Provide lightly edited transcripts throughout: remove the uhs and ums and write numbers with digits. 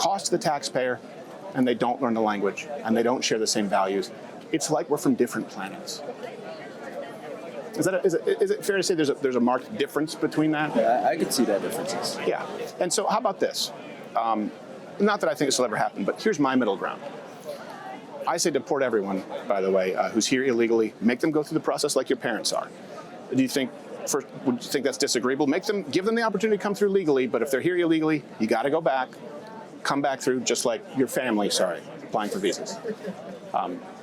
cost to the taxpayer, and they don't learn the language, and they don't share the same values. It's like we're from different planets. Is it fair to say there's a marked difference between that? Yeah, I could see that differences. Yeah. And so how about this? Not that I think this will ever happen, but here's my middle ground. I say deport everyone, by the way, who's here illegally. Make them go through the process like your parents are. Would you think that's disagreeable? Give them the opportunity to come through legally, but if they're here illegally, you got to go back, come back through just like your family, applying for visas.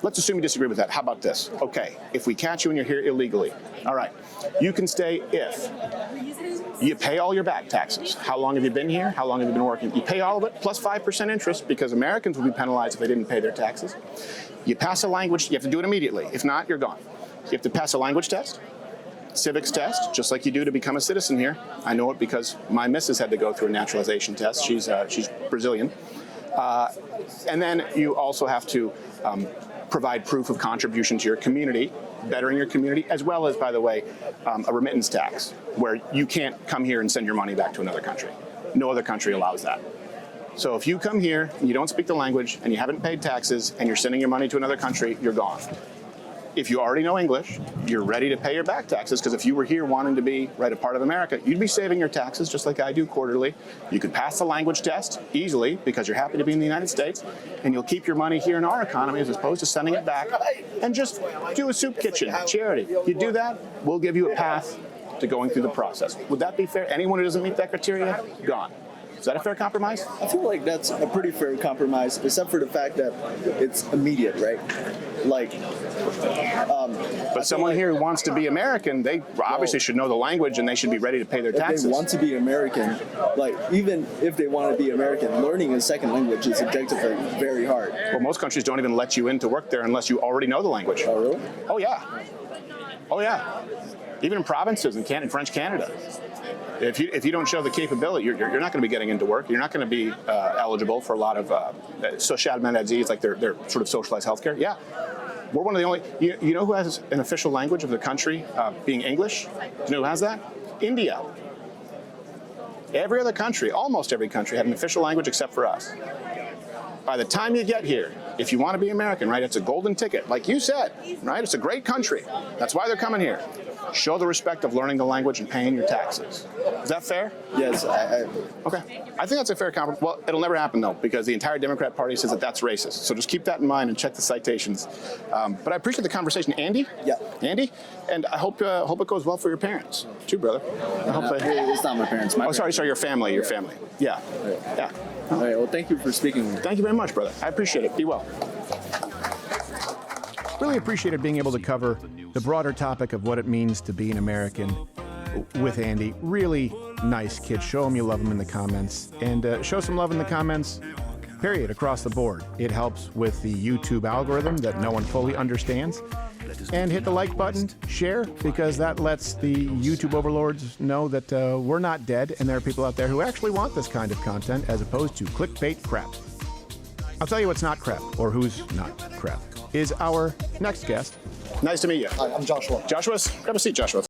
Let's assume you disagree with that. How about this? Okay, if we catch you and you're here illegally, all right, you can stay if you pay all your back taxes. How long have you been here? How long have you been working? You pay all of it plus 5% interest because Americans will be penalized if they didn't pay their taxes. You pass a language, you have to do it immediately. If not, you're gone. You have to pass a language test, civics test, just like you do to become a citizen here. I know it because my missus had to go through a naturalization test. She's Brazilian. And then you also have to provide proof of contribution to your community, bettering your community, as well as, by the way, a remittance tax, where you can't come here and send your money back to another country. No other country allows that. So if you come here and you don't speak the language and you haven't paid taxes and you're sending your money to another country, you're gone. If you already know English, you're ready to pay your back taxes, because if you were here wanting to be a part of America, you'd be saving your taxes just like I do quarterly. You could pass the language test easily because you're happy to be in the United States, and you'll keep your money here in our economy as opposed to sending it back and just do a soup kitchen, charity. You do that, we'll give you a path to going through the process. Would that be fair? Anyone who doesn't meet that criteria, gone. Is that a fair compromise? I feel like that's a pretty fair compromise, except for the fact that it's immediate, right? But someone here who wants to be American, they obviously should know the language and they should be ready to pay their taxes. If they want to be American, even if they want to be American, learning a second language is objectively very hard. Well, most countries don't even let you in to work there unless you already know the language. Oh, really? Oh, yeah. Oh, yeah. Even in provinces in French Canada. If you don't show the capability, you're not going to be getting into work. You're not going to be eligible for a lot of social maladie. It's like their sort of socialized healthcare. Yeah, we're one of the only. You know who has an official language of the country being English? Do you know who has that? India. Every other country, almost every country, had an official language except for us. By the time you get here, if you want to be American, right, it's a golden ticket, like you said, right? It's a great country. That's why they're coming here. Show the respect of learning the language and paying your taxes. Is that fair? Yes. Okay. I think that's a fair compromise. Well, it'll never happen, though, because the entire Democrat Party says that that's racist. So just keep that in mind and check the citations. But I appreciate the conversation. Andy? Yeah. Andy? And I hope it goes well for your parents, too, brother. It's not my parents. Sorry, your family. Your family. Yeah. Right. Yeah. All right. Well, thank you for speaking with me. Thank you very much, brother. I appreciate it. Be well. Really appreciated being able to cover the broader topic of what it means to be an American with Andy. Really nice kid. Show him you love him in the comments, and show some love in the comments, period, across the board. It helps with the YouTube algorithm that no one fully understands. And hit the like button, share, because that lets the YouTube overlords know that we're not dead, and there are people out there who actually want this kind of content as opposed to clickbait crap. I'll tell you what's not crap, or who's not crap, is our next guest. Nice to meet you. Hi, I'm Joshua. Joshua, grab a seat, Joshua.